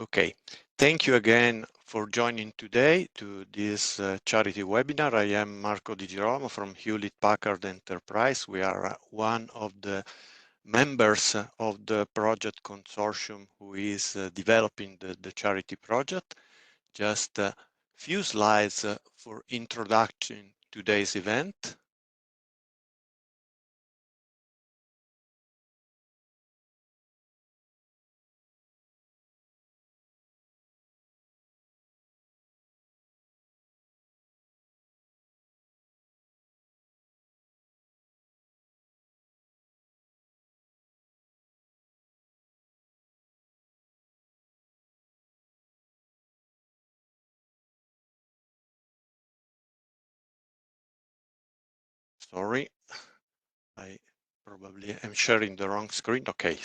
Okay, thank you again for joining today to this charity webinar. I am Marco Di Girolamo from Hewlett Packard Enterprise. We are one of the members of the project consortium who is developing the charity project. Just a few slides for introduction to today's event. Sorry, I probably am sharing the wrong screen. Okay,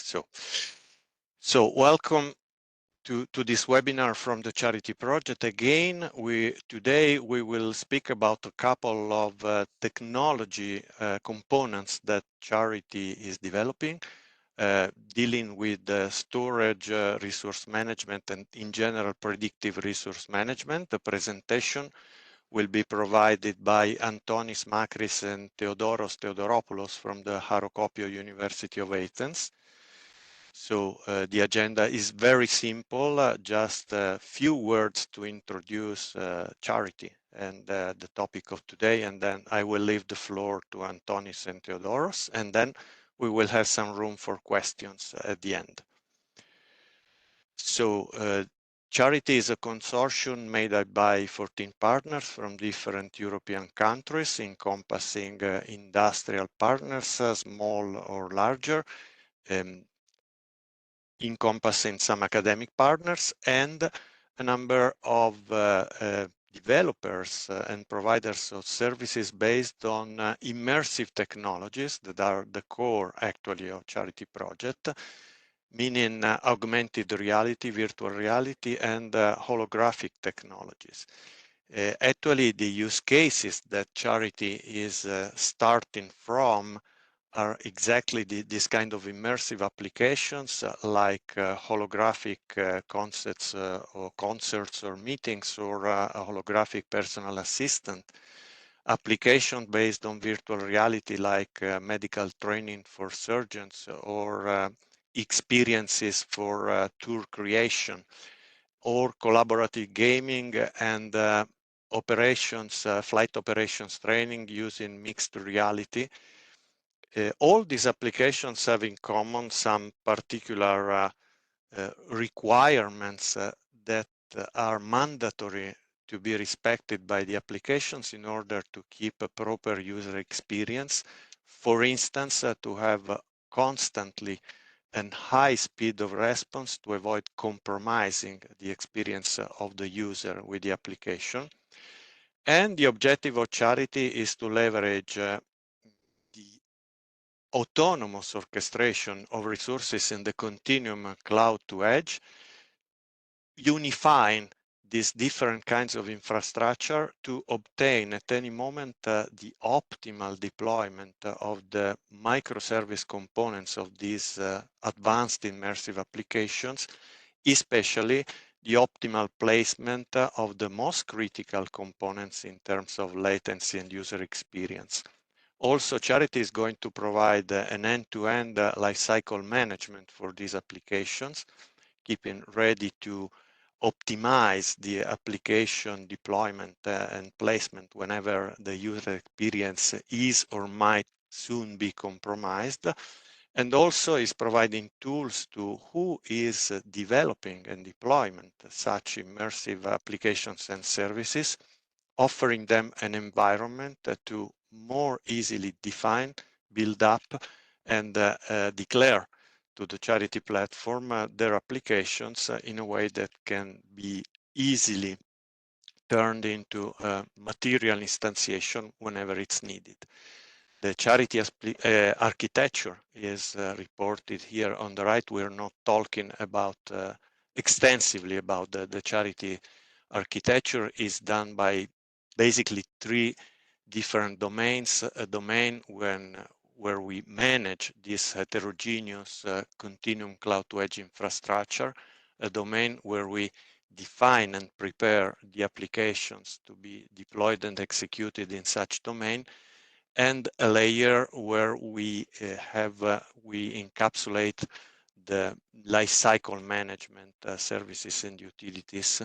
so welcome to this webinar from the Charity Project. Again, today we will speak about a couple of technology components that Charity is developing, dealing with storage, resource management, and in general predictive resource management. The presentation will be provided by Antonis Makris and Theodoros Theodoropoulos from the Harokopio University of Athens. So the agenda is very simple, just a few words to introduce charity and the topic of today, and then I will leave the floor to Antonis and Theodoros, and then we will have some room for questions at the end. So Charity is a consortium made up by 14 partners from different European countries, encompassing industrial partners, small or larger, encompassing some academic partners and a number of developers and providers of services based on immersive technologies that are the core actually of Charity Project, meaning augmented reality, virtual reality, and holographic technologies. Actually, the use cases that Charity is starting from are exactly this kind of immersive applications like holographic concepts or concerts or meetings, or a holographic personal assistant application based on virtual reality like medical training for surgeons, or experiences for tour creation, or collaborative gaming and operations, flight operations training using mixed reality. All these applications have in common some particular requirements that are mandatory to be respected by the applications in order to keep a proper user experience. For instance, to have constantly and high speed of response to avoid compromising the experience of the user with the application. And the objective of Charity is to leverage the autonomous orchestration of resources in the continuum cloud to edge, unifying these different kinds of infrastructure to obtain at any moment the optimal deployment of the microservice components of these advanced immersive applications, especially the optimal placement of the most critical components in terms of latency and user experience. Also, Charity is going to provide an end-to-end lifecycle management for these applications, keeping ready to optimize the application deployment and placement whenever the user experience is or might soon be compromised, and also is providing tools to who is developing and deploying such immersive applications and services, offering them an environment to more easily define, build up, and declare to the Charity platform their applications in a way that can be easily turned into material instantiation whenever it's needed. The Charity architecture is reported here on the right. We're not talking about extensively about the Charity architecture. Is done by basically three different domains. A domain where we manage this heterogeneous continuum cloud to edge infrastructure, a domain where we define and prepare the applications to be deployed and executed in such domain, and a layer where we encapsulate the lifecycle management services and utilities.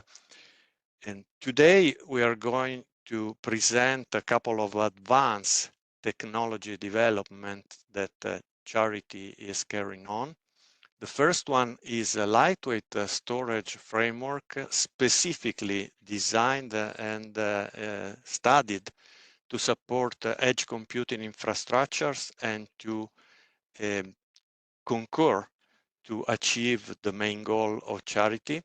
And today we are going to present a couple of advanced technology development that Charity is carrying on. The first one is a lightweight storage framework specifically designed and studied to support edge computing infrastructures and to concur to achieve the main goal of Charity.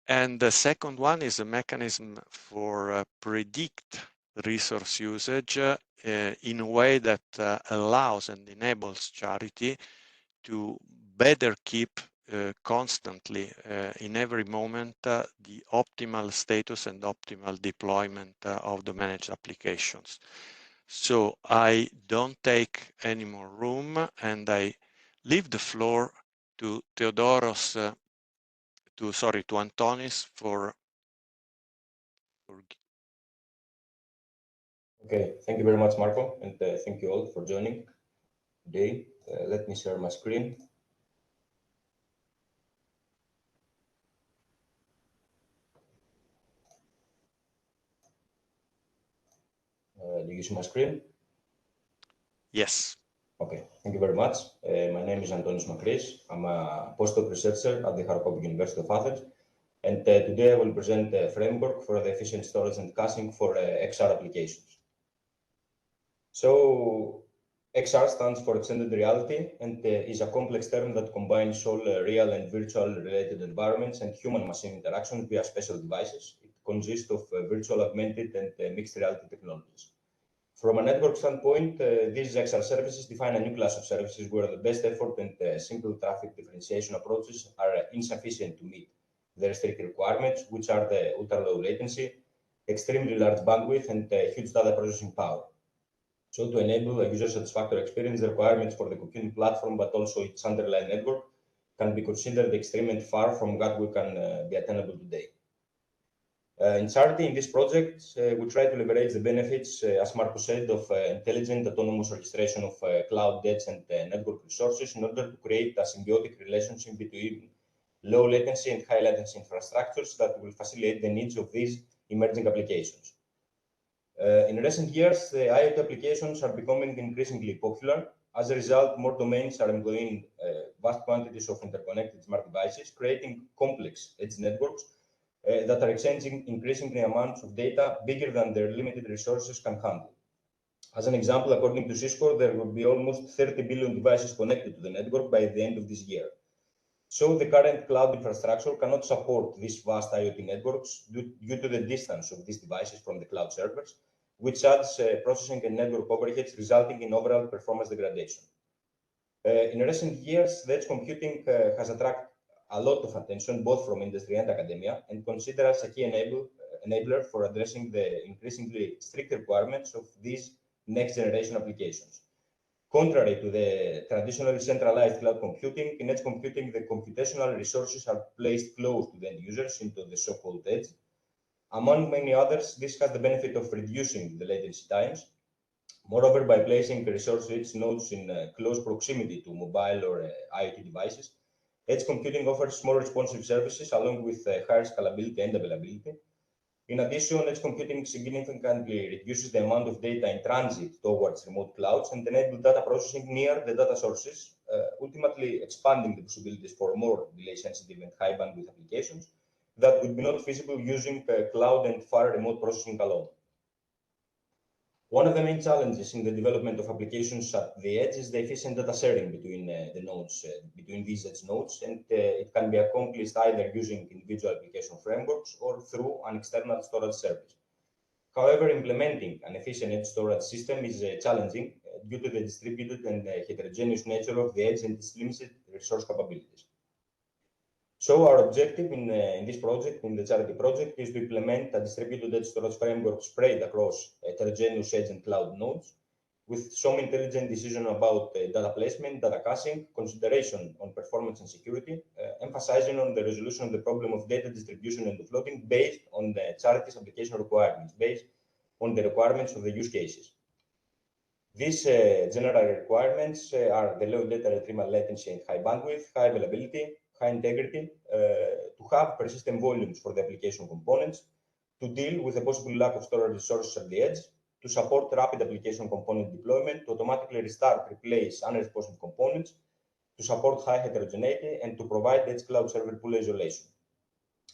And the second one is a mechanism for predict resource usage in a way that allows and enables Charity to better keep constantly in every moment the optimal status and optimal deployment of the managed applications. So I don't take any more room and I leave the floor to Theodoros, to Antonis for Okay, thank you very much, Marco, and thank you all for joining today. Let me share my screen. Do you see my screen? Yes. Okay, thank you very much. My name is Antonis Makris. I'm a postdoc researcher at the Kharkov University of Athens, and today I will present a framework for the efficient storage and caching for XR applications. So XR stands for extended reality and is a complex term that combines all real and virtual related environments and human-machine interaction via special devices. It consists of virtual, augmented, and mixed reality technologies. From a network standpoint, these XR services define a new class of services where the best effort and simple traffic differentiation approaches are insufficient to meet the strict requirements, which are the ultra-low latency, extremely large bandwidth, and huge data processing power. So to enable a user satisfactory experience, the requirements for the computing platform, but also its underlying network, can be considered extreme and far from what we can be attainable today. In Charity, in this project, we try to leverage the benefits, as Marco said, of intelligent autonomous orchestration of cloud edge and network resources in order to create a symbiotic relationship between low latency and high latency infrastructures that will facilitate the needs of these emerging applications. In recent years, the IoT applications are becoming increasingly popular. As a result, more domains are employing vast quantities of interconnected smart devices, creating complex edge networks that are exchanging increasing amounts of data bigger than their limited resources can handle. As an example, according to Cisco, there will be almost 30 billion devices connected to the network by the end of this year. So the current cloud infrastructure cannot support these vast IoT networks due to the distance of these devices from the cloud servers, which adds processing and network overheads, resulting in overall performance degradation. In recent years, the edge computing has attracted a lot of attention, both from industry and academia, and considered as a key enabler for addressing the increasingly strict requirements of these next-generation applications. Contrary to the traditionally centralized cloud computing, in edge computing, the computational resources are placed close to the end users into the so-called edge. Among many others, this has the benefit of reducing the latency times. Moreover, by placing resource-rich nodes in close proximity to mobile or IoT devices, edge computing offers more responsive services along with higher scalability and availability. In addition, edge computing significantly reduces the amount of data in transit towards remote clouds and enables data processing near the data sources, ultimately expanding the possibilities for more delay-sensitive and high-bandwidth applications that would be not feasible using cloud and far remote processing alone. One of the main challenges in the development of applications at the edge is the efficient data sharing between the nodes, between these edge nodes, and it can be accomplished either using individual application frameworks or through an external storage service. However, implementing an efficient edge storage system is challenging due to the distributed and heterogeneous nature of the edge and its limited resource capabilities. So our objective in this project, in the Charity project, is to implement a distributed edge storage framework spread across heterogeneous edge and cloud nodes. with some intelligent decision about data placement, data caching, consideration on performance and security, emphasizing on the resolution of the problem of data distribution and offloading based on the charity's application requirements, based on the requirements of the use cases. These general requirements are the low data retrieval latency and high bandwidth, high availability, high integrity, to have persistent volumes for the application components, to deal with the possible lack of storage resources at the edge, to support rapid application component deployment, to automatically restart, replace unresponsive components, to support high heterogeneity, and to provide edge cloud server pool isolation.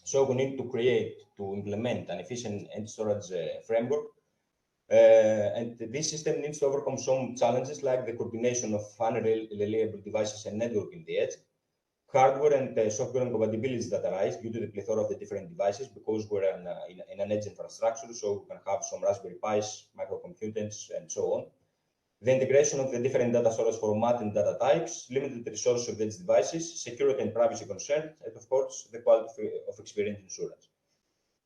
So we need to implement an efficient edge storage framework. And this system needs to overcome some challenges like the coordination of unreliable devices and network in the edge, hardware and software incompatibilities that arise due to the plethora of the different devices, because we're in an edge infrastructure, so we can have some Raspberry Pis, microcomputers, and so on. The integration of the different data storage format and data types, limited resources of the edge devices, security and privacy concerns, and of course, the quality of experience insurance.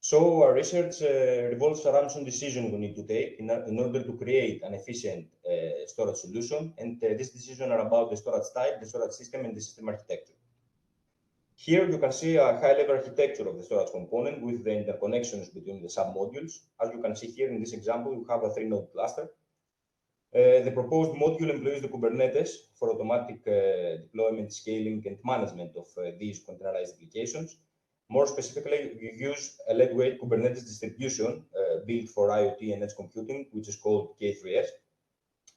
So our research revolves around some decisions we need to take in order to create an efficient storage solution. And these decisions are about the storage type, the storage system, and the system architecture. Here you can see a high-level architecture of the storage component with the interconnections between the sub-modules. As you can see here in this example, we have a 3-node cluster. The proposed module employs the Kubernetes for automatic deployment, scaling, and management of these containerized applications. More specifically, we use a lightweight Kubernetes distribution built for IoT and edge computing, which is called K3s.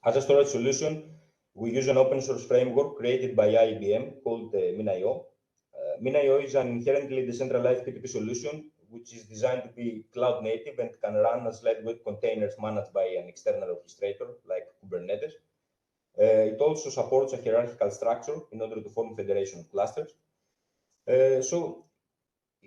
As a storage solution, we use an open source framework created by IBM called MinIO. MinIO is an inherently decentralized TPP solution, which is designed to be cloud native and can run as lightweight containers managed by an external orchestrator like Kubernetes. It also supports a hierarchical structure in order to form federation of clusters. So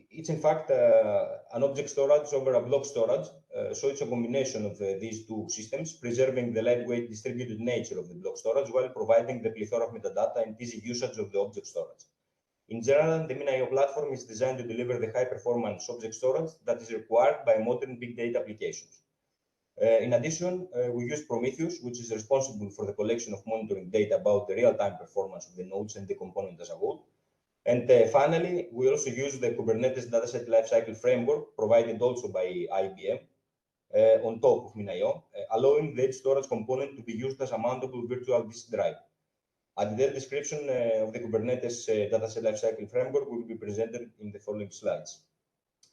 it's in fact an object storage over a block storage. So it's a combination of these two systems, preserving the lightweight distributed nature of the block storage while providing the plethora of metadata and easy usage of the object storage. In general, the MinIO platform is designed to deliver the high-performance object storage that is required by modern big data applications. In addition, we use Prometheus, which is responsible for the collection of monitoring data about the real-time performance of the nodes and the component as a whole. And finally, we also use the Kubernetes Dataset Lifecycle Framework, provided also by IBM, on top of MinIO, allowing the edge storage component to be used as a mountable virtual disk drive. A detailed description of the Kubernetes Dataset Lifecycle Framework will be presented in the following slides.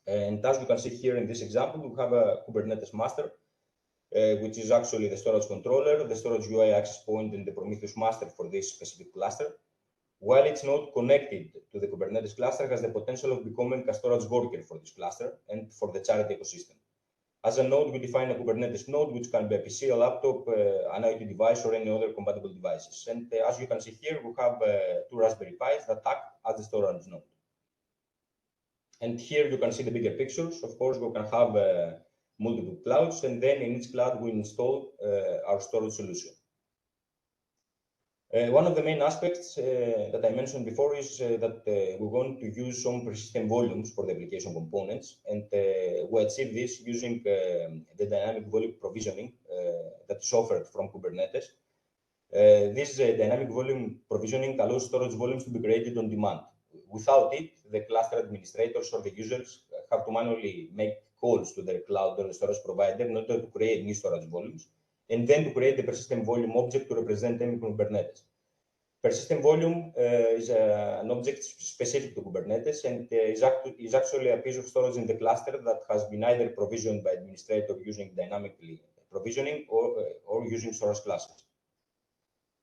And as you can see here in this example, we have a Kubernetes master, which is actually the storage controller, the storage UI access point, and the Prometheus master for this specific cluster. While it's not connected to the Kubernetes cluster, has the potential of becoming a storage worker for this cluster and for the charity ecosystem. As a node, we define a Kubernetes node, which can be a PC, a laptop, an IoT device, or any other compatible devices. And as you can see here, we have 2 Raspberry Pis that act as the storage node. And here you can see the bigger pictures. Of course, we can have multiple clouds, and then in each cloud, we install our storage solution. One of the main aspects that I mentioned before is that we want to use some persistent volumes for the application components, and we achieve this using the dynamic volume provisioning that is offered from Kubernetes. This dynamic volume provisioning allows storage volumes to be created on demand. Without it, the cluster administrators or the users have to manually make calls to their cloud or the storage provider in order to create new storage volumes, and then to create the persistent volume object to represent them in Kubernetes. Persistent volume is an object specific to Kubernetes, and is actually a piece of storage in the cluster that has been either provisioned by administrator using dynamically provisioning or using storage classes.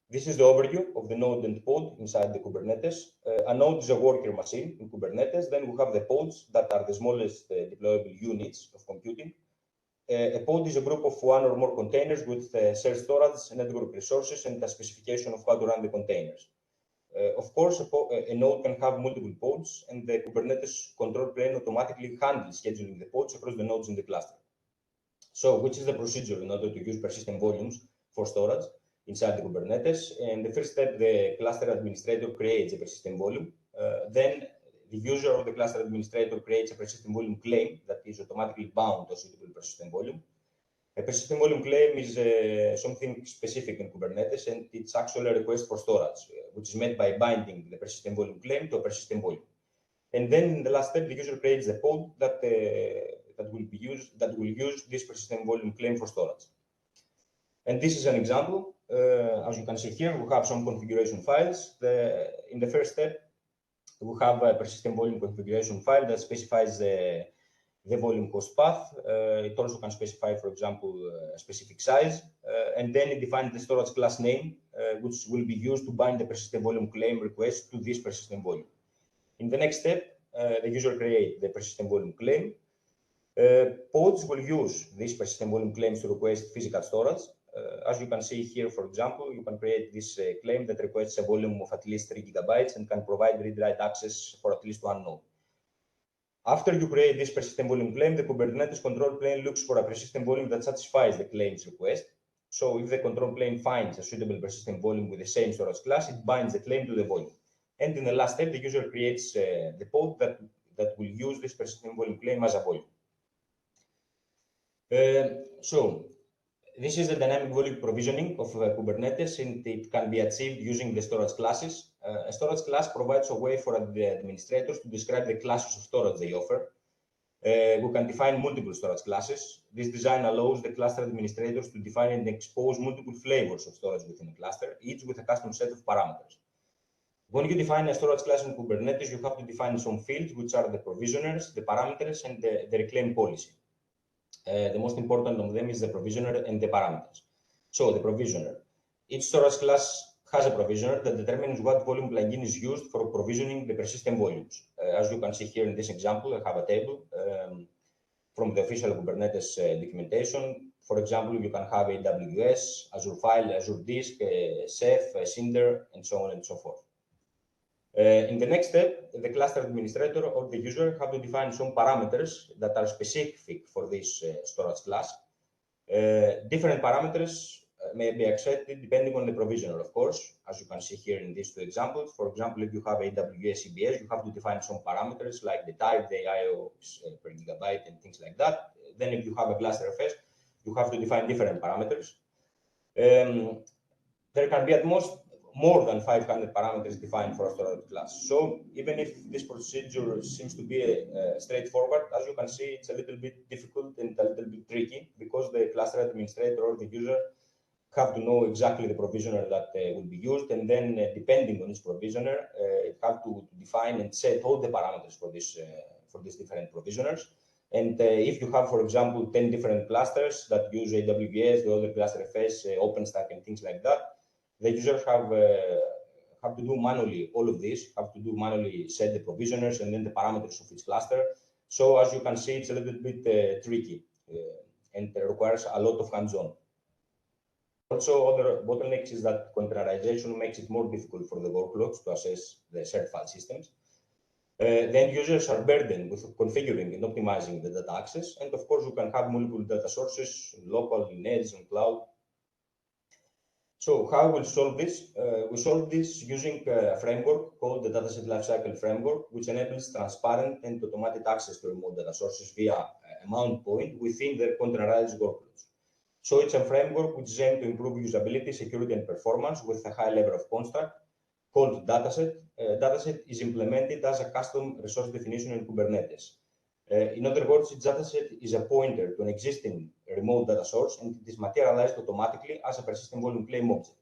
This is the overview of the node and pod inside the Kubernetes. A node is a worker machine in Kubernetes. Then we have the pods that are the smallest deployable units of computing. A pod is a group of 1 or more containers with shared storage, network resources, and a specification of how to run the containers. Of course, a node can have multiple pods, and the Kubernetes control plane automatically handles scheduling the pods across the nodes in the cluster. So, which is the procedure in order to use persistent volumes for storage inside the Kubernetes? And the first step, the cluster administrator creates a persistent volume. Then the user or the cluster administrator creates a persistent volume claim that is automatically bound to a suitable persistent volume. A persistent volume claim is something specific in Kubernetes, and it's actually a request for storage, which is made by binding the persistent volume claim to a persistent volume. And then in the last step, the user creates the code that will use this persistent volume claim for storage. And this is an example. As you can see here, we have some configuration files. In the first step, we have a persistent volume configuration file that specifies the volume host path. It also can specify, for example, a specific size. And then it defines the storage class name, which will be used to bind the persistent volume claim request to this persistent volume. In the next step, the user creates the persistent volume claim. Pods will use these persistent volume claims to request physical storage. As you can see here, for example, you can create this claim that requests a volume of at least 3 gigabytes and can provide read-write access for at least one node. After you create this persistent volume claim, the Kubernetes control plane looks for a persistent volume that satisfies the claim's request. So if the control plane finds a suitable persistent volume with the same storage class, it binds the claim to the volume. And in the last step, the user creates the pod that will use this persistent volume claim as a volume. So this is the dynamic volume provisioning of Kubernetes, and it can be achieved using the storage classes. A storage class provides a way for the administrators to describe the classes of storage they offer. We can define multiple storage classes. This design allows the cluster administrators to define and expose multiple flavors of storage within a cluster, each with a custom set of parameters. When you define a storage class in Kubernetes, you have to define some fields, which are the provisioners, the parameters, and the reclaim policy. The most important of them is the provisioner and the parameters. So the provisioner. Each storage class has a provisioner that determines what volume plugin is used for provisioning the persistent volumes. As you can see here in this example, I have a table from the official Kubernetes documentation. For example, you can have AWS, Azure File, Azure Disk, Ceph, Cinder, and so on and so forth. In the next step, the cluster administrator or the user have to define some parameters that are specific for this storage class. Different parameters may be accepted depending on the provisioner, of course, as you can see here in these two examples. For example, if you have AWS EBS, you have to define some parameters like the type, the IO per gigabyte, and things like that. Then if you have a clusterFS, you have to define different parameters. There can be at most more than 500 parameters defined for a storage class. So even if this procedure seems to be straightforward, as you can see, it's a little bit difficult and a little bit tricky because the cluster administrator or the user have to know exactly the provisioner that will be used, and then depending on each provisioner, it have to define and set all the parameters for these different provisioners. And if you have, for example, 10 different clusters that use AWS, the other clusterFS, OpenStack, and things like that, the users have to do manually all of this, have to do manually set the provisioners and then the parameters of each cluster. So as you can see, it's a little bit tricky and requires a lot of hands-on. Also, other bottlenecks is that containerization makes it more difficult for the workloads to access the shared file systems. Then users are burdened with configuring and optimizing the data access. And of course, you can have multiple data sources, local, in edge, and cloud. So how we'll solve this? We solve this using a framework called the Dataset Lifecycle Framework, which enables transparent and automatic access to remote data sources via a mount point within their containerized workloads. So it's a framework which is aimed to improve usability, security, and performance with a high level of construct called Dataset. Dataset is implemented as a custom resource definition in Kubernetes. In other words, each dataset is a pointer to an existing remote data source, and it is materialized automatically as a persistent volume claim object.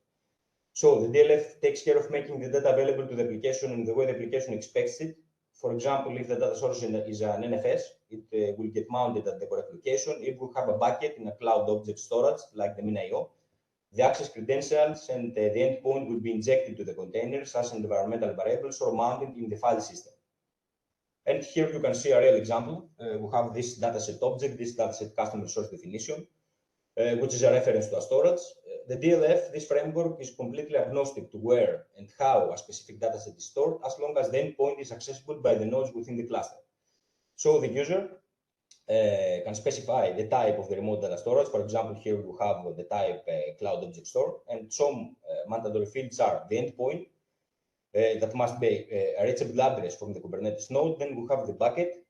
So the DLF takes care of making the data available to the application in the way the application expects it. For example, if the data source is an NFS, it will get mounted at the correct location. If we have a bucket in a cloud object storage, like the MinIO, the access credentials and the endpoint will be injected to the containers as environmental variables or mounted in the file system. And here you can see a real example. We have this dataset object, this dataset custom resource definition, which is a reference to a storage. The DLF, this framework, is completely agnostic to where and how a specific dataset is stored, as long as the endpoint is accessible by the nodes within the cluster. So the user can specify the type of the remote data storage. For example, here you have the type cloud object store, and some mandatory fields are the endpoint, that must be a reachable address from the Kubernetes node. Then we have the bucket,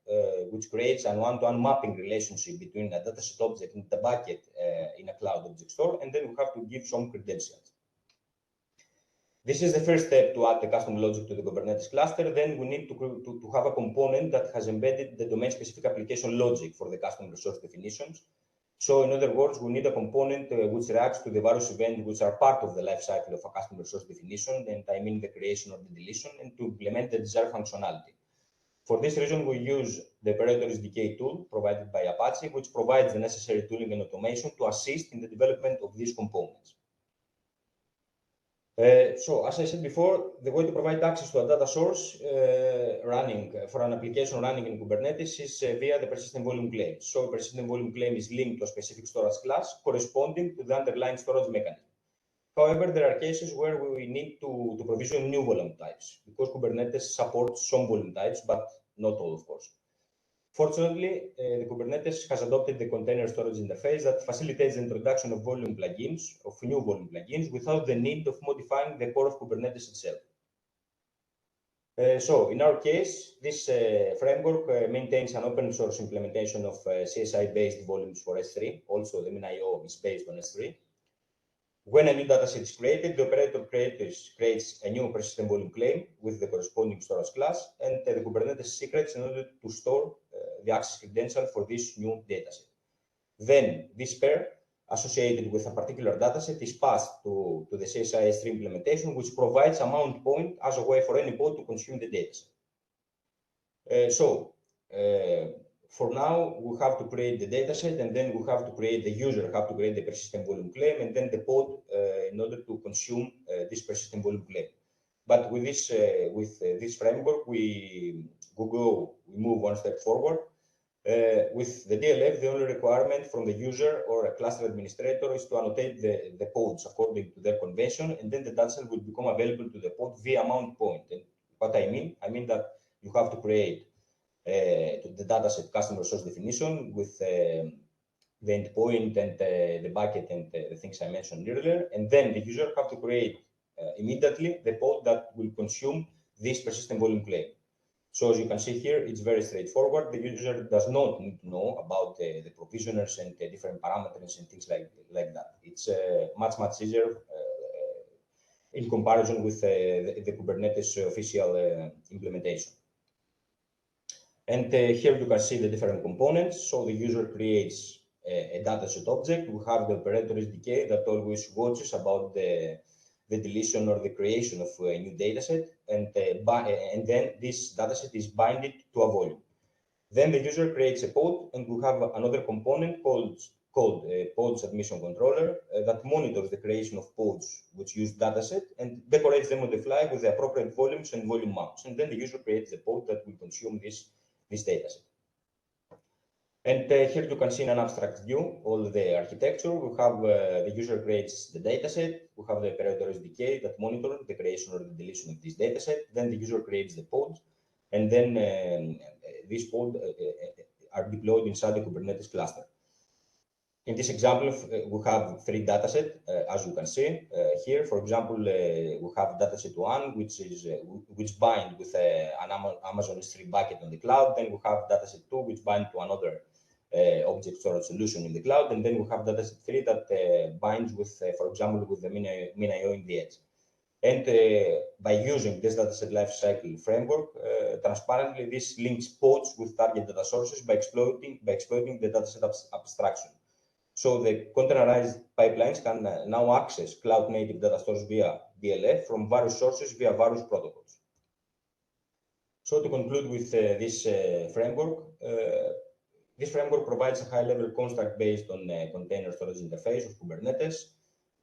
which creates a one-to-one mapping relationship between a dataset object and the bucket in a cloud object store. And then we have to give some credentials. This is the first step to add the custom logic to the Kubernetes cluster. Then we need to have a component that has embedded the domain-specific application logic for the custom resource definitions. So in other words, we need a component which reacts to the various events which are part of the lifecycle of a custom resource definition, and I mean the creation or the deletion, and to implement the desired functionality. For this reason, we use the operator SDK tool provided by Apache, which provides the necessary tooling and automation to assist in the development of these components. So, as I said before, the way to provide access to a data source running for an application running in Kubernetes is via the persistent volume claim. So, a persistent volume claim is linked to a specific storage class corresponding to the underlying storage mechanism. However, there are cases where we need to provision new volume types because Kubernetes supports some volume types, but not all, of course. Fortunately, the Kubernetes has adopted the container storage interface that facilitates the introduction of volume plugins, of new volume plugins, without the need of modifying the core of Kubernetes itself. So, in our case, this framework maintains an open source implementation of CSI-based volumes for S3. Also, the MinIO is based on S3. When a new dataset is created, the operator creates a new persistent volume claim with the corresponding storage class and the Kubernetes secrets in order to store the access credential for this new dataset. Then this pair associated with a particular dataset is passed to the CSI S3 implementation, which provides a mount point as a way for any pod to consume the dataset. For now, we have to create the dataset, and then we have to create the user, have to create the persistent volume claim, and then the pod in order to consume this persistent volume claim. But with this framework, we move one step forward. With the DLF, the only requirement from the user or a cluster administrator is to annotate the pods according to their convention, and then the dataset will become available to the pod via mount point. And what I mean that you have to create the dataset custom resource definition with the endpoint and the bucket and the things I mentioned earlier, and then the user have to create immediately the pod that will consume this persistent volume claim. So as you can see here, it's very straightforward. The user does not need to know about the provisioners and the different parameters and things like that. It's much easier in comparison with the Kubernetes official implementation. And here you can see the different components. So the user creates a dataset object. We have the operator SDK that always watches about the deletion or the creation of a new dataset, and then this dataset is binded to a volume. Then the user creates a pod, and we have another component called pods admission controller that monitors the creation of pods which use dataset and decorates them on the fly with the appropriate volumes and volume mounts. And then the user creates the pod that will consume this dataset. And here you can see in an abstract view all the architecture. We have the user creates the dataset. We have the operator SDK that monitors the creation or the deletion of this dataset. Then the user creates the pods, and then these pods are deployed inside the Kubernetes cluster. In this example, we have three datasets, as you can see here. For example, we have dataset 1, which bind with an Amazon S3 bucket on the cloud. Then we have dataset 2, which bind to another object storage solution in the cloud. And then we have dataset 3 that binds with, for example, with the MinIO in the edge. And by using this dataset lifecycle framework, transparently, this links pods with target data sources by exploiting the dataset abstraction. So the containerized pipelines can now access cloud-native data stores via DLF from various sources via various protocols. So to conclude with this framework provides a high-level construct based on container storage interface of Kubernetes.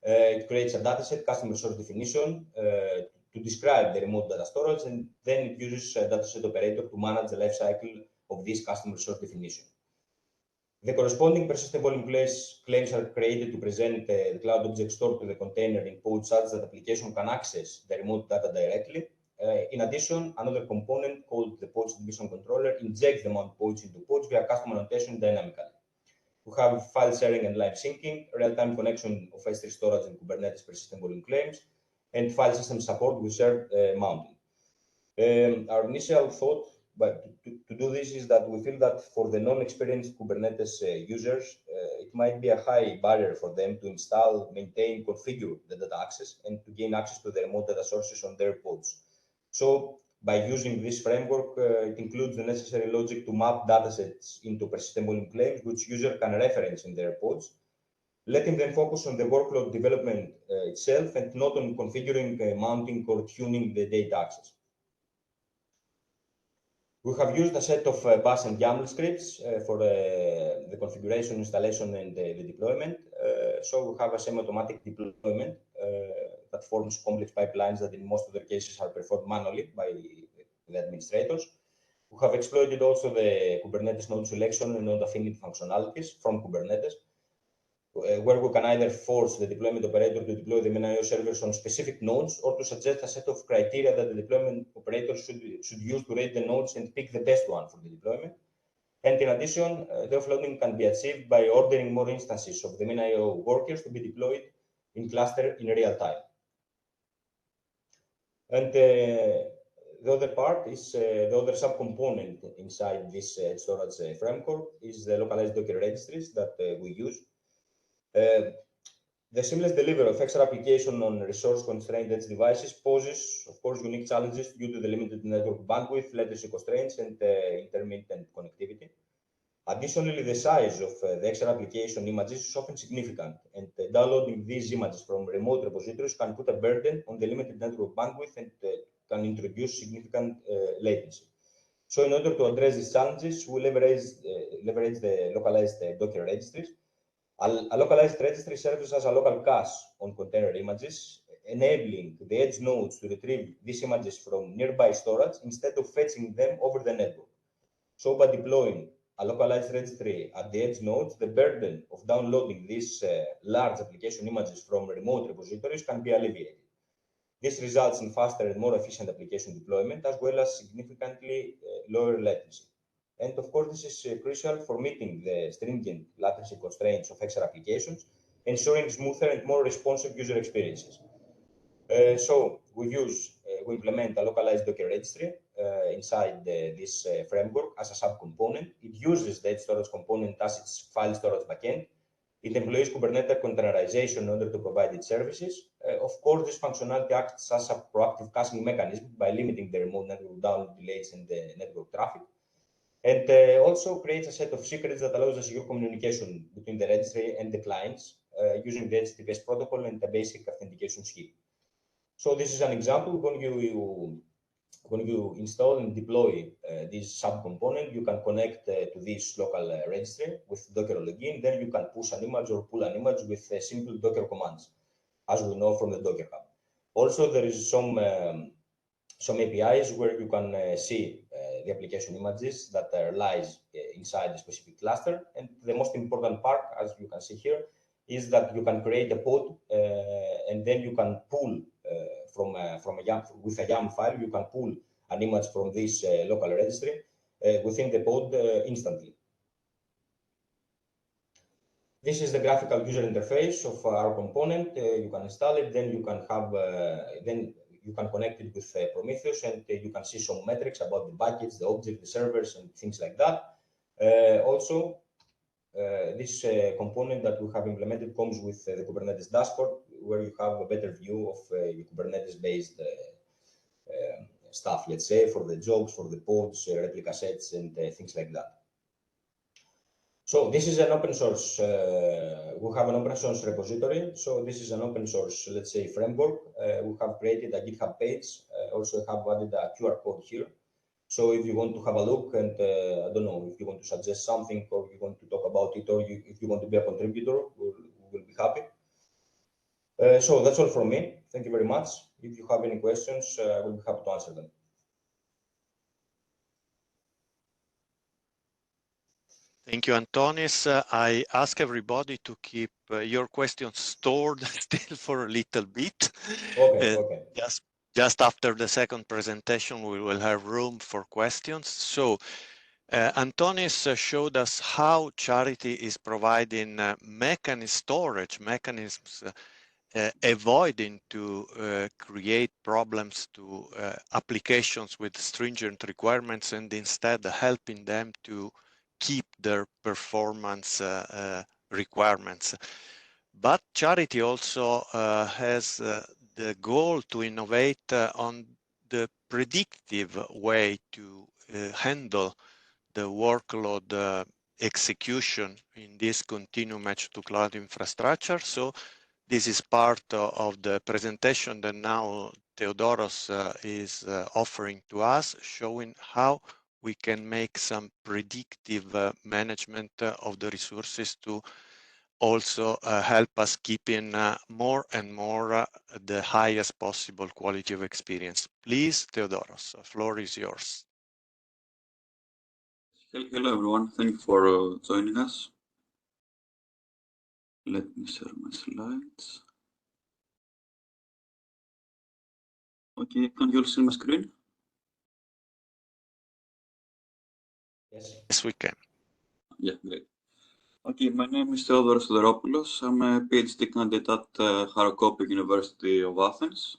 It creates a dataset custom resource definition to describe the remote data storage, and then it uses a dataset operator to manage the lifecycle of this custom resource definition. The corresponding persistent volume claims are created to present the cloud object store to the container in pods such that application can access the remote data directly. In addition, another component called the pods admission controller injects the mount pods into pods via custom annotation dynamically. We have file sharing and live syncing, real-time connection of S3 storage and Kubernetes persistent volume claims, and file system support with shared mounting. Our initial thought to do this is that we feel that for the non-experienced Kubernetes users, it might be a high barrier for them to install, maintain, configure the data access, and to gain access to the remote data sources on their pods. So by using this framework, it includes the necessary logic to map datasets into persistent volume claims, which user can reference in their pods, letting them focus on the workload development itself and not on configuring, mounting, or tuning the data access. We have used a set of Bash and YAML scripts for the configuration, installation, and the deployment. So we have a semi-automatic deployment that forms complex pipelines that in most of the cases are performed manually by the administrators. We have exploited also the Kubernetes node selection and node affinity functionalities from Kubernetes, where we can either force the deployment operator to deploy the main IO servers on specific nodes or to suggest a set of criteria that the deployment operator should use to rate the nodes and pick the best one for the deployment. And in addition, the offloading can be achieved by ordering more instances of the main IO workers to be deployed in cluster in real time. And the other part is the other subcomponent inside this storage framework is the localized Docker registries that we use. The seamless delivery of extra application on resource-constrained edge devices poses, of course, unique challenges due to the limited network bandwidth, latency constraints, and intermittent connectivity. Additionally, the size of the extra application images is often significant, and downloading these images from remote repositories can put a burden on the limited network bandwidth and can introduce significant latency. So in order to address these challenges, we leverage the localized Docker registries. A localized registry serves as a local cache on container images, enabling the edge nodes to retrieve these images from nearby storage instead of fetching them over the network. So by deploying a localized registry at the edge nodes, the burden of downloading these large application images from remote repositories can be alleviated. This results in faster and more efficient application deployment, as well as significantly lower latency. And of course, this is crucial for meeting the stringent latency constraints of extra applications, ensuring smoother and more responsive user experiences. So we implement a localized Docker registry inside this framework as a subcomponent. It uses the edge storage component as its file storage backend. It employs Kubernetes containerization in order to provide its services. Of course, this functionality acts as a proactive caching mechanism by limiting the remote network download delays and the network traffic. And also creates a set of secrets that allows a secure communication between the registry and the clients using the HTTPS protocol and the basic authentication scheme. So this is an example. When you install and deploy this subcomponent, you can connect to this local registry with Docker login. Then you can push an image or pull an image with simple Docker commands, as we know from the Docker Hub. Also, there is some APIs where you can see the application images that lies inside a specific cluster. And the most important part, as you can see here, is that you can create a pod and then you can pull with a YAML file, you can pull an image from this local registry within the pod instantly. This is the graphical user interface of our component. You can install it, then you can have you can connect it with Prometheus, and you can see some metrics about the buckets, the objects, the servers, and things like that. Also, this component that we have implemented comes with the Kubernetes dashboard, where you have a better view of your Kubernetes-based stuff, let's say, for the jobs, for the pods, replica sets, and things like that. So this is an open source, we have an open source repository. So this is an open source, let's say, framework. We have created a GitHub page, also have added a QR code here. So if you want to have a look and I don't know, if you want to suggest something or you want to talk about it, or if you want to be a contributor, we will be happy. So that's all from me. Thank you very much. If you have any questions, I will be happy to answer them. Thank you, Antonis. I ask everybody to keep your questions stored still for a little bit. Okay. Just after the second presentation, we will have room for questions. So Antonis showed us how Charity is providing storage mechanisms avoiding to create problems to applications with stringent requirements, and instead helping them to keep their performance requirements. But Charity also has the goal to innovate on the predictive way to handle the workload execution in this continuum edge to cloud infrastructure. So this is part of the presentation that now Theodoros is offering to us, showing how we can make some predictive management of the resources to also help us keeping more and more the highest possible quality of experience. Please, Theodoros, the floor is yours. Hello, everyone. Thank you for joining us. Let me share my slides. Okay, can you all see my screen? Yes, we can. Yeah, great. Okay, my name is Theodoros Theodoropoulos. I'm a PhD candidate at Harokopou University of Athens.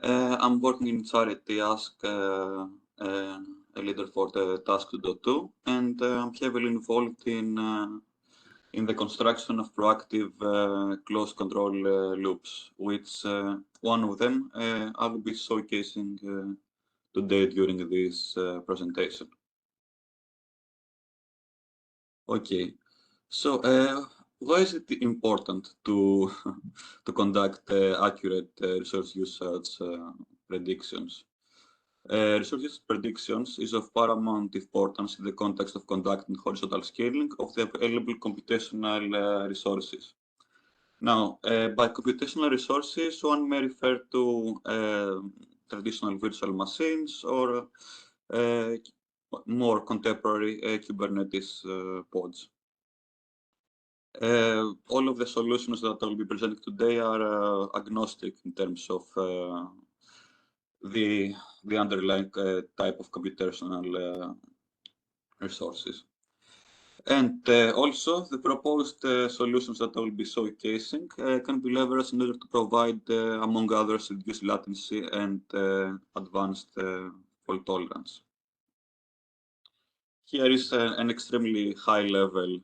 I'm working in Charity as a leader for the Task 2.2, and I'm heavily involved in the construction of proactive close control loops, which one of them I will be showcasing today during this presentation. Okay, so why is it important to conduct accurate resource usage predictions? Resource usage predictions is of paramount importance in the context of conducting horizontal scaling of the available computational resources. Now, by computational resources, one may refer to traditional virtual machines or more contemporary Kubernetes pods. All of the solutions that I will be presenting today are agnostic in terms of the underlying type of computational resources. And also, the proposed solutions that I will be showcasing can be leveraged in order to provide, among others, reduced latency and advanced fault tolerance. Here is an extremely high-level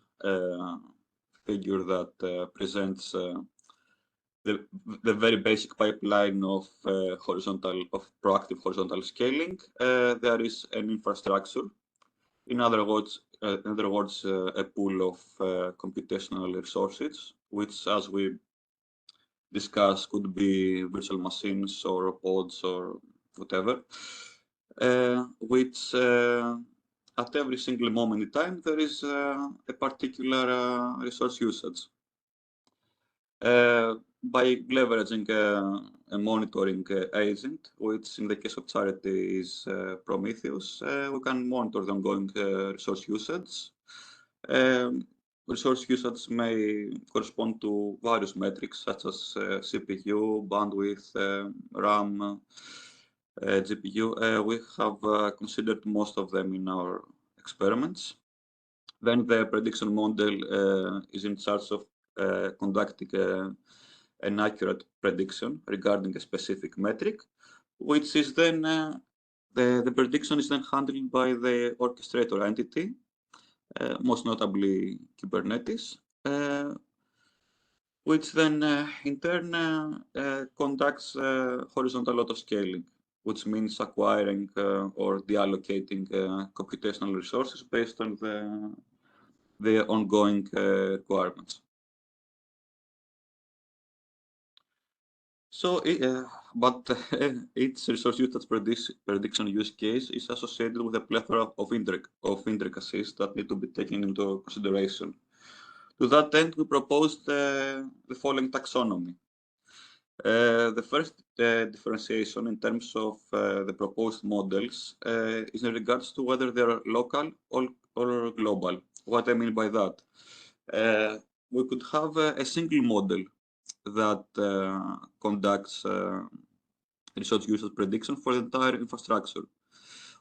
figure that presents the very basic pipeline of proactive horizontal scaling. There is an infrastructure. In other words, a pool of computational resources, which, as we discussed, could be virtual machines or pods or whatever, which at every single moment in time, there is a particular resource usage. By leveraging a monitoring agent, which in the case of Charity is Prometheus, we can monitor the ongoing resource usage. Resource usage may correspond to various metrics such as CPU, bandwidth, RAM, GPU. We have considered most of them in our experiments. Then the prediction model is in charge of conducting an accurate prediction regarding a specific metric, which is then the prediction is then handled by the orchestrator entity, most notably Kubernetes, which then in turn conducts horizontal autoscaling, which means acquiring or deallocating computational resources based on the ongoing requirements. So, but each resource usage prediction use case is associated with a plethora of intricacies that need to be taken into consideration. To that end, we proposed the following taxonomy. The first differentiation in terms of the proposed models is in regards to whether they are local or global. What I mean by that, we could have a single model that conducts resource usage prediction for the entire infrastructure.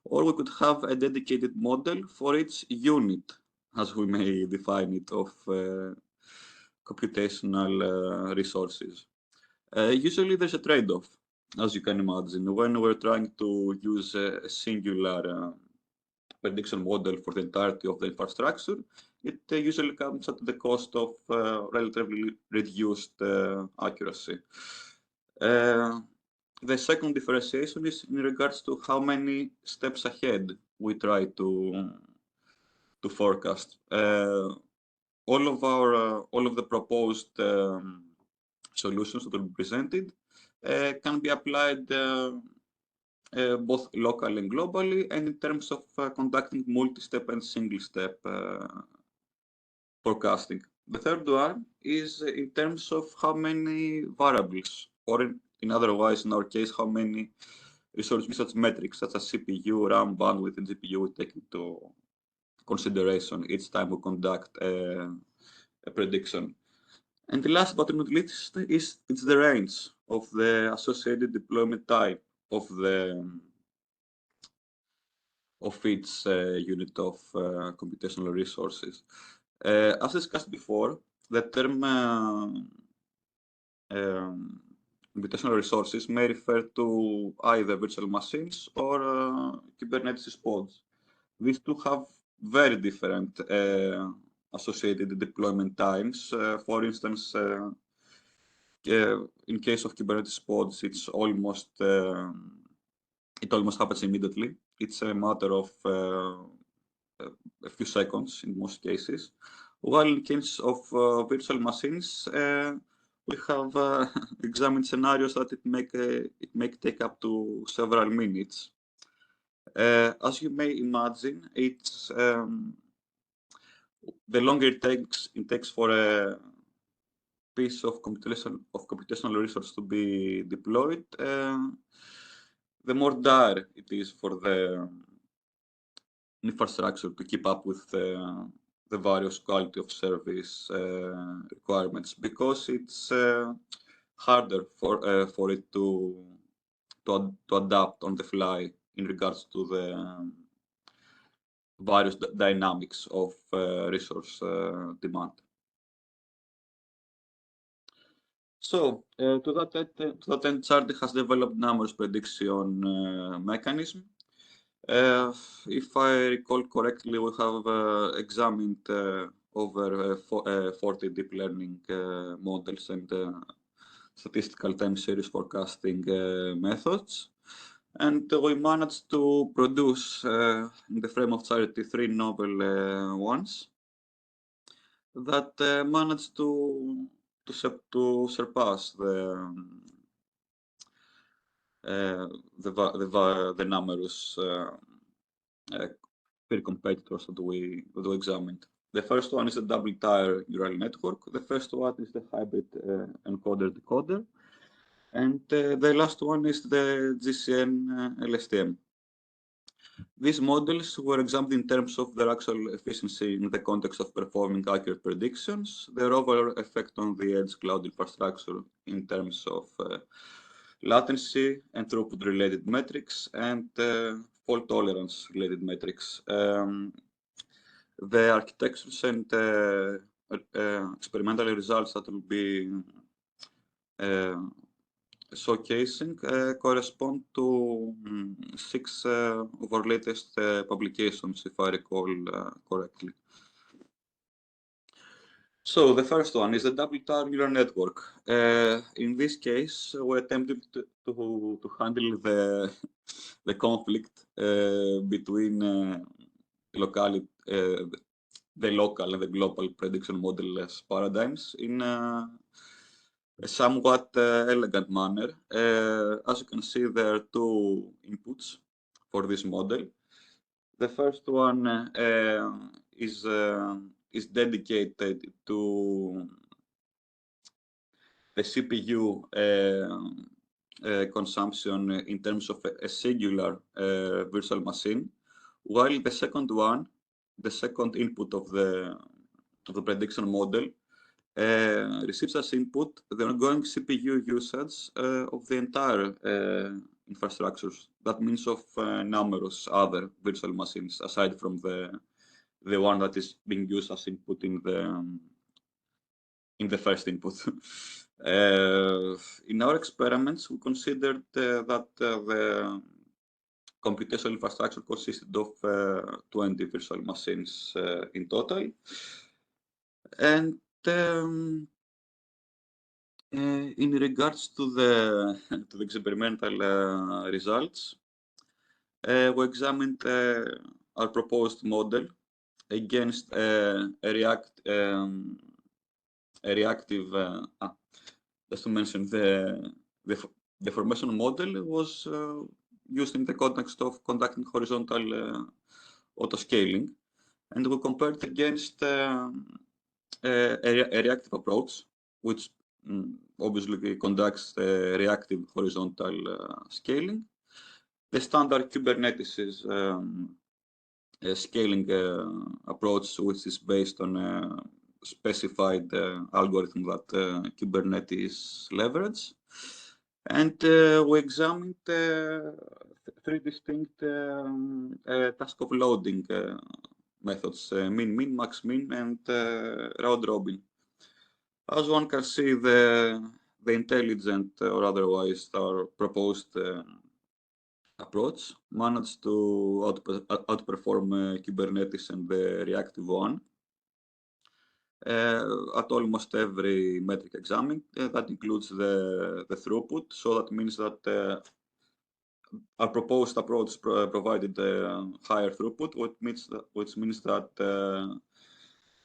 Or we could have a dedicated model for each unit, as we may define it, of computational resources. Usually there's a trade-off, as you can imagine. When we're trying to use a singular prediction model for the entirety of the infrastructure, it usually comes at the cost of relatively reduced accuracy. The second differentiation is in regards to how many steps ahead we try to forecast. All of the proposed solutions that will be presented can be applied both locally and globally, and in terms of conducting multi-step and single-step forecasting. The third one is in terms of how many variables, or in otherwise, in our case, how many resource usage metrics such as CPU, RAM, bandwidth, and GPU we take into consideration each time we conduct a prediction. And the last but not least is it's the range of the associated deployment type of each unit of computational resources. As discussed before, the term computational resources may refer to either virtual machines or Kubernetes pods. These two have very different associated deployment times. For instance, in case of Kubernetes pods, it almost happens immediately. It's a matter of a few seconds in most cases. While in case of virtual machines, we have examined scenarios that it may take up to several minutes. As you may imagine, it's the longer it takes for a piece of computational resource to be deployed, the more dire it is for the infrastructure to keep up with the various quality of service requirements, because it's harder for it to adapt on the fly in regards to the various dynamics of resource demand. So to that end, Chardy has developed numerous prediction mechanisms. If I recall correctly, we have examined over 40 deep learning models and statistical time series forecasting methods. And we managed to produce, in the frame of Charity, 3 novel ones that managed to surpass the numerous peer competitors that we examined. The first one is a double-tier neural network. The first one is the hybrid encoder-decoder. And the last one is the GCN LSTM. These models were examined in terms of their actual efficiency in the context of performing accurate predictions, their overall effect on the edge cloud infrastructure in terms of latency and throughput-related metrics, and fault tolerance-related metrics. The architectures and experimental results that will be showcasing correspond to 6 of our latest publications, if I recall correctly. So the first one is the double-tier neural network. In this case, we attempted to handle the conflict between the local and the global prediction model paradigms in a somewhat elegant manner. As you can see, there are 2 inputs for this model. The first one is dedicated to the CPU consumption in terms of a singular virtual machine, while the second one, the second input of the prediction model, receives as input the ongoing CPU usage of the entire infrastructures. That means of numerous other virtual machines aside from the one that is being used as input in in the first input. In our experiments, we considered that the computational infrastructure consisted of 20 virtual machines in total. And in regards to the experimental results, we examined our proposed model against a reactive. Just to mention, the formation model was used in the context of conducting horizontal autoscaling, and we compared against a reactive approach, which obviously conducts reactive horizontal scaling. The standard Kubernetes scaling approach, which is based on a specified algorithm that Kubernetes leverage. And we examined three distinct task of loading methods, min, max, min, and round robin. As one can see, the intelligent or otherwise our proposed approach managed to outperform Kubernetes and the reactive one at almost every metric examined. That includes the throughput. So that means that our proposed approach provided higher throughput, which means that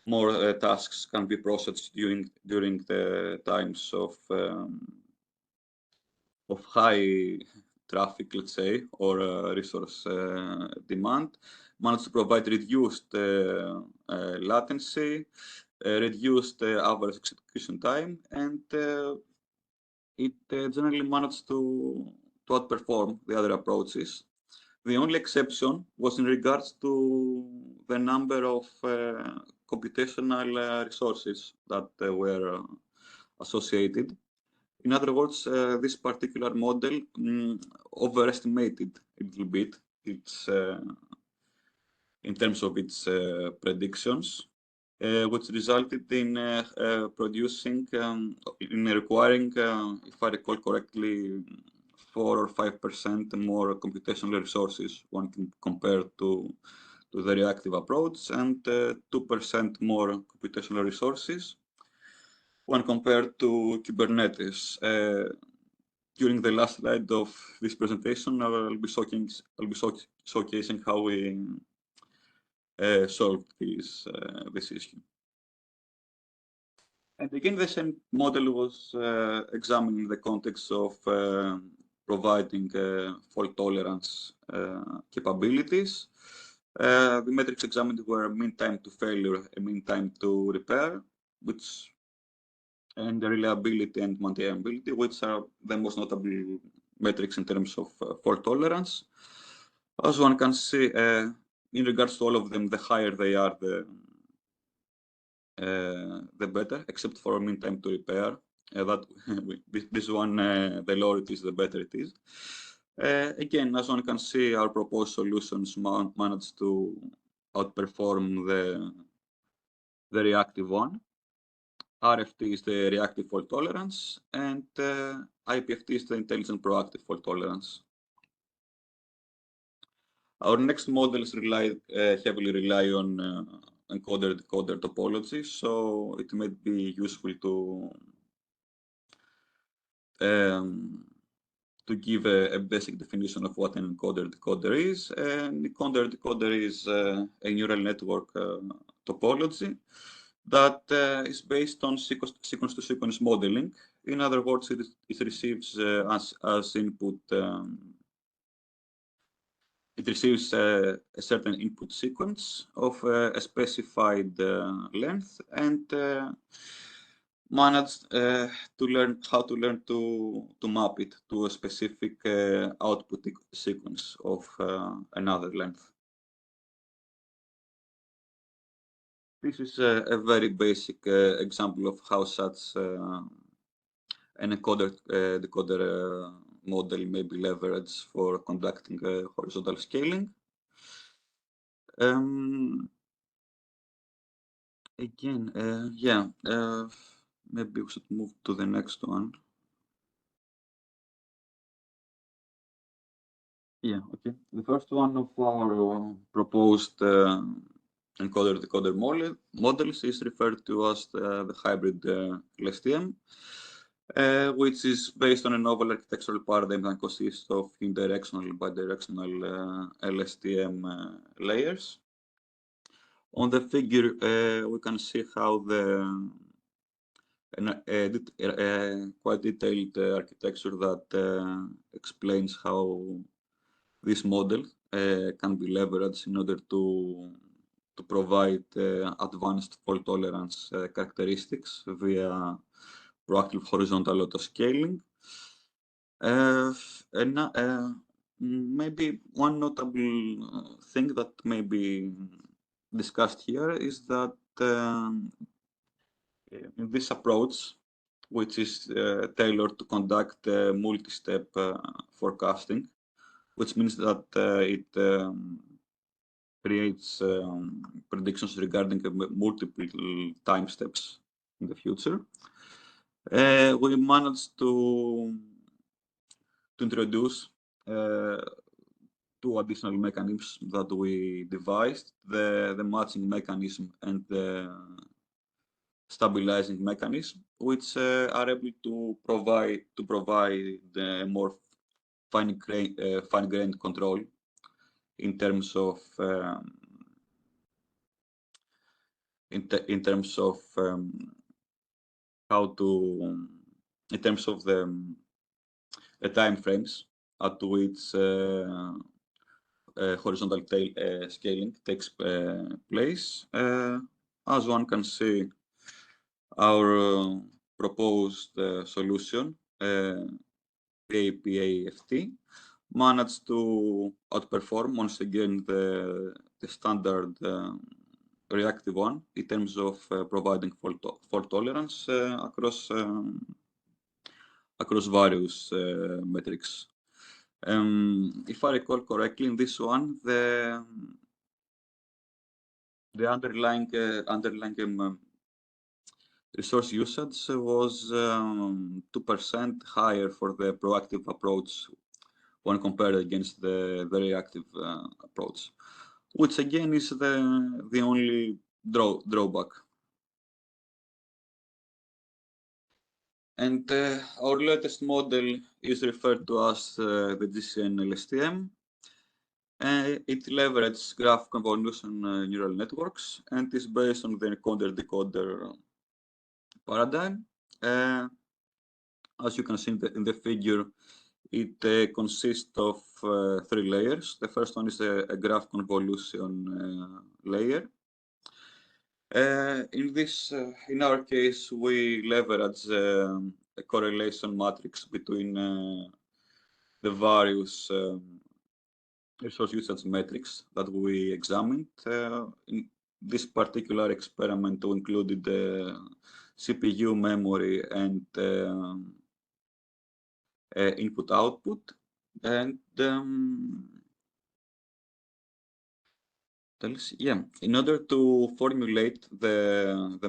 more tasks can be processed during the times of high traffic, let's say, or resource demand. Managed to provide reduced latency, reduced average execution time, and it generally managed to outperform the other approaches. The only exception was in regards to the number of computational resources that were associated. In other words, this particular model overestimated a little bit its in terms of its predictions, which resulted in producing, in requiring, if I recall correctly, 4 or 5% more computational resources when compared to the reactive approach, and 2% more computational resources when compared to Kubernetes. During the last slide of this presentation, I'll be showcasing how we solved this issue. And again, the same model was examined in the context of providing fault tolerance capabilities. The metrics examined were mean time to failure and mean time to repair, and the reliability and maintainability, which are the most notable metrics in terms of fault tolerance. As one can see, in regards to all of them, the higher they are, the better, except for mean time to repair. This one, the lower it is, the better it is. Again, as one can see, our proposed solutions managed to outperform the reactive one. RFT is the reactive fault tolerance, and IPFT is the intelligent proactive fault tolerance. Our next models heavily rely on encoder-decoder topology, so it may be useful to give a basic definition of what an encoder-decoder is. An encoder-decoder is a neural network topology that is based on sequence-to-sequence modeling. In other words, it receives as input. It receives a certain input sequence of a specified length, and managed to learn how to map it to a specific output sequence of another length. This is a very basic example of how such an encoder-decoder model may be leveraged for conducting horizontal scaling. Again, maybe we should move to the next one. Yeah, okay. The first one of our proposed encoder-decoder models is referred to as the hybrid LSTM, which is based on a novel architectural paradigm that consists of unidirectional and bidirectional LSTM layers. On the figure, we can see how the quite detailed architecture that explains how this model can be leveraged in order to provide advanced fault tolerance characteristics via proactive horizontal autoscaling. Maybe one notable thing that may be discussed here is that in this approach, which is tailored to conduct multi-step forecasting, which means that it creates predictions regarding multiple time steps in the future. We managed to introduce two additional mechanisms that we devised, the matching mechanism and the stabilizing mechanism, which are able to provide a more fine-grained control in terms of the time frames at which horizontal scaling takes place. As one can see, our proposed solution, PAPAFT, managed to outperform once again the standard reactive one in terms of providing fault tolerance across various metrics. If I recall correctly, in this one, the underlying resource usage was 2% higher for the proactive approach when compared against the reactive approach, which again is the only drawback. And our latest model is referred to as the GCN LSTM. It leverages graph convolution neural networks and is based on the encoder-decoder paradigm. As you can see in the figure, it consists of 3 layers. The first one is a graph convolution layer. In our case, we leverage a correlation matrix between the various resource usage metrics that we examined. In this particular experiment, we included the CPU memory and input-output. And in order to formulate the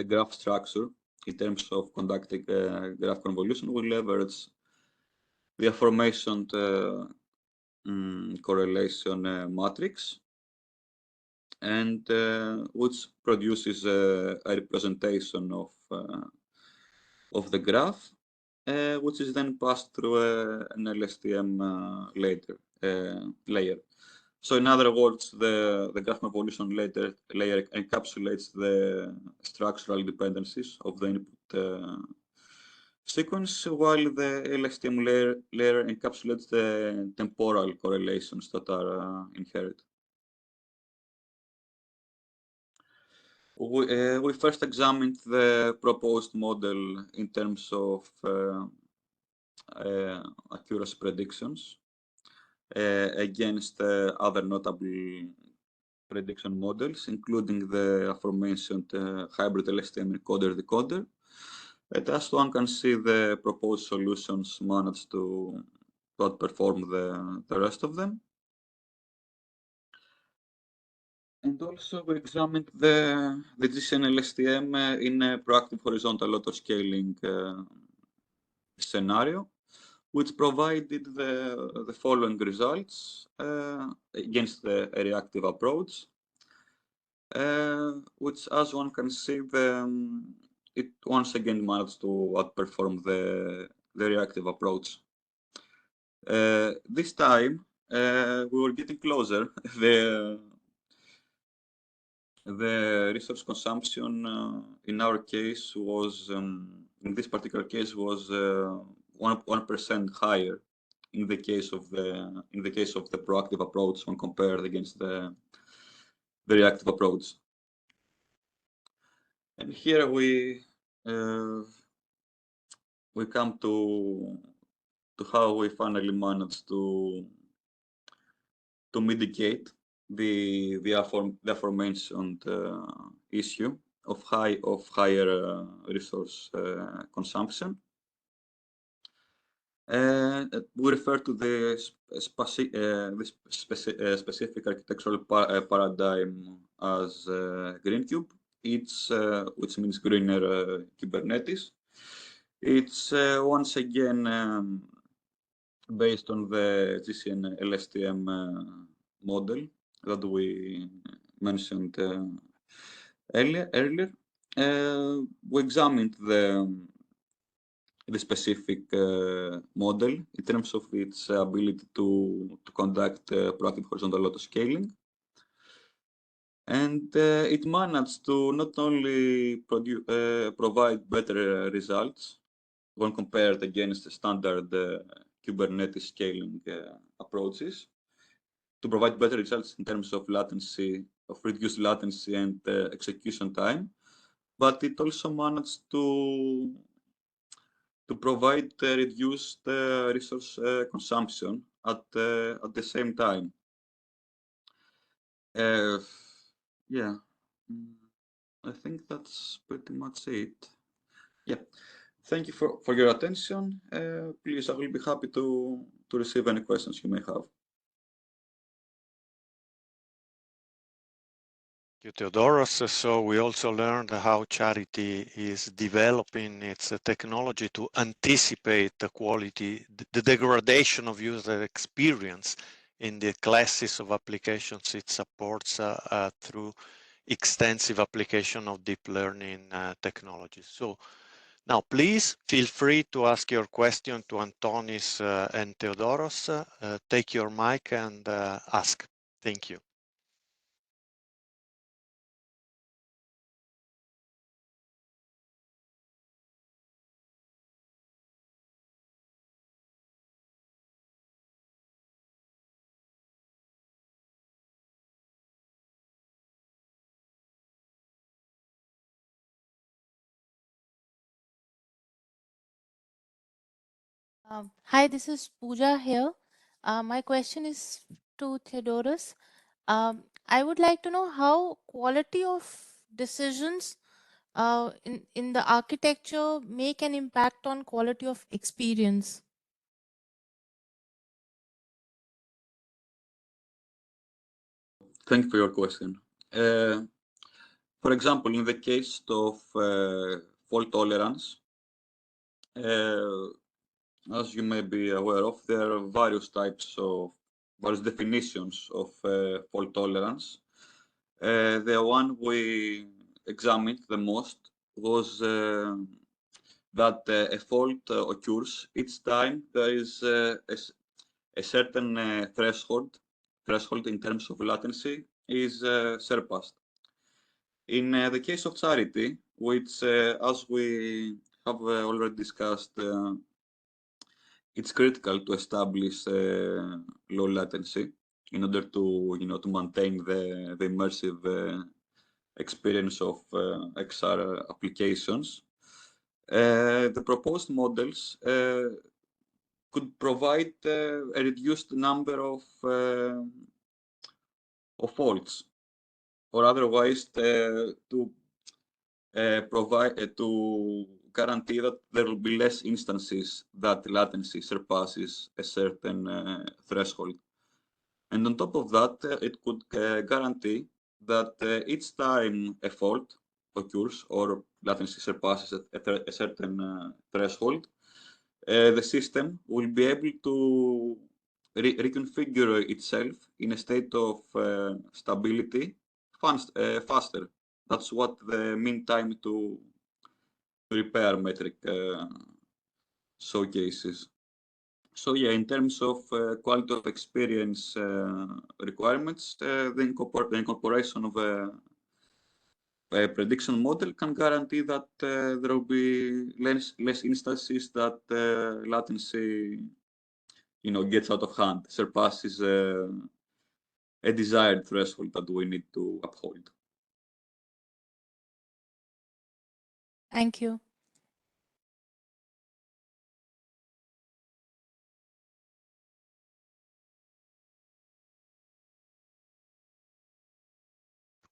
graph structure in terms of conducting graph convolution, we leverage the aforementioned correlation matrix, and which produces a representation of the graph, which is then passed through an LSTM layer. So in other words, the graph convolution layer encapsulates the structural dependencies of the input sequence, while the LSTM layer encapsulates the temporal correlations that are inherent. We first examined the proposed model in terms of accuracy predictions against other notable prediction models, including the aforementioned hybrid LSTM encoder-decoder. And as one can see, the proposed solutions managed to outperform the rest of them. And also we examined the GCN LSTM in a proactive horizontal autoscaling scenario, which provided the following results against a reactive approach, which, as one can see, it once again managed to outperform the reactive approach. This time, we were getting closer. The resource consumption in our case was, in this particular case, was 1% higher in the case of the proactive approach when compared against the reactive approach. And here we come to how we finally managed to mitigate the aforementioned issue of higher resource consumption. We refer to the specific architectural paradigm as GreenCube, which means greener Kubernetes. It's once again based on the GCN LSTM model that we mentioned earlier. We examined the specific model in terms of its ability to conduct proactive horizontal autoscaling. And it managed to not only provide better results when compared against the standard Kubernetes scaling approaches, to provide better results in terms of latency, of reduced latency and execution time, but it also managed to provide reduced resource consumption at the same time. Yeah, I think that's pretty much it. Yeah, thank you for your attention. Please, I will be happy to receive any questions you may have. Thank you, Theodoros. So we also learned how Charity is developing its technology to anticipate the quality, the degradation of user experience in the classes of applications it supports through extensive application of deep learning technologies. So now, please feel free to ask your question to Antonis and Theodoros. Take your mic and ask. Thank you. Hi, this is Pooja here. My question is to Theodoros. I would like to know how quality of decisions in the architecture make an impact on quality of experience. Thank you for your question. For example, in the case of fault tolerance, as you may be aware of, there are various definitions of fault tolerance. The one we examined the most was that a fault occurs each time there is a certain threshold in terms of latency is surpassed. In the case of Charity, which, as we have already discussed, it's critical to establish low latency in order to, to maintain the immersive experience of XR applications. The proposed models could provide a reduced number of faults, or otherwise to guarantee that there will be less instances that latency surpasses a certain threshold. And on top of that, it could guarantee that each time a fault occurs or latency surpasses a certain threshold, the system will be able to reconfigure itself in a state of stability faster. That's what the mean time to repair metric showcases. So yeah, in terms of quality of experience requirements, the incorporation of a prediction model can guarantee that there will be less instances that latency, gets out of hand, surpasses a desired threshold that we need to uphold. Thank you.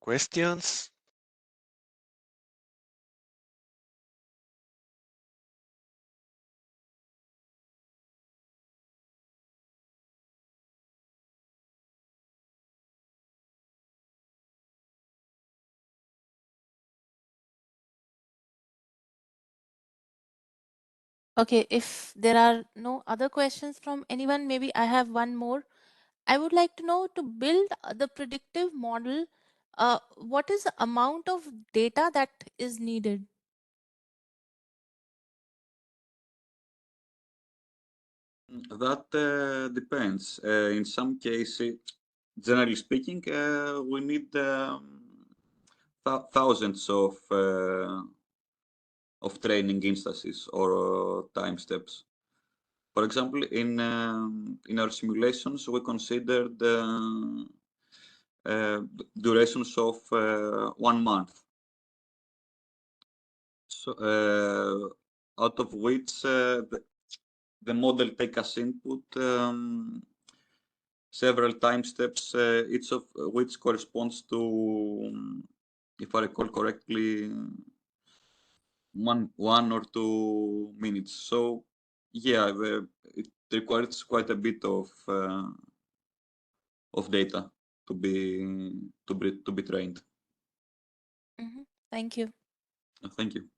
Questions? Okay, if there are no other questions from anyone, maybe I have one more. I would like to know, to build the predictive model, what is the amount of data that is needed? That depends. In some cases, generally speaking, we need thousands of training instances or time steps. For example, in our simulations, we considered durations of 1 month. So, out of which the model take as input several time steps, each of which corresponds to, if I recall correctly, 1 or 2 minutes. So yeah, it requires quite a bit of data to be trained. Thank you. Thank you.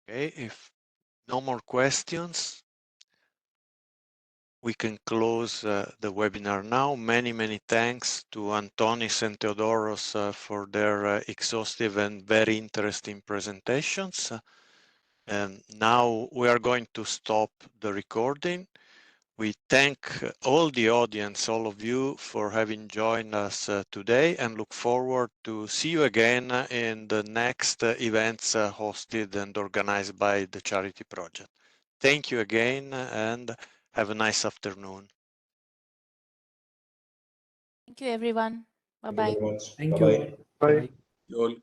Okay, if no more questions, we can close the webinar now. Many thanks to Antonis and Theodoros for their exhaustive and very interesting presentations. Now we are going to stop the recording. We thank all the audience, all of you, for having joined us today, and look forward to see you again in the next events hosted and organized by the Charity Project. Thank you again, and have a nice afternoon. Thank you, everyone. Thank you Bye-bye. very much. Thank Bye-bye. you. Bye. You all.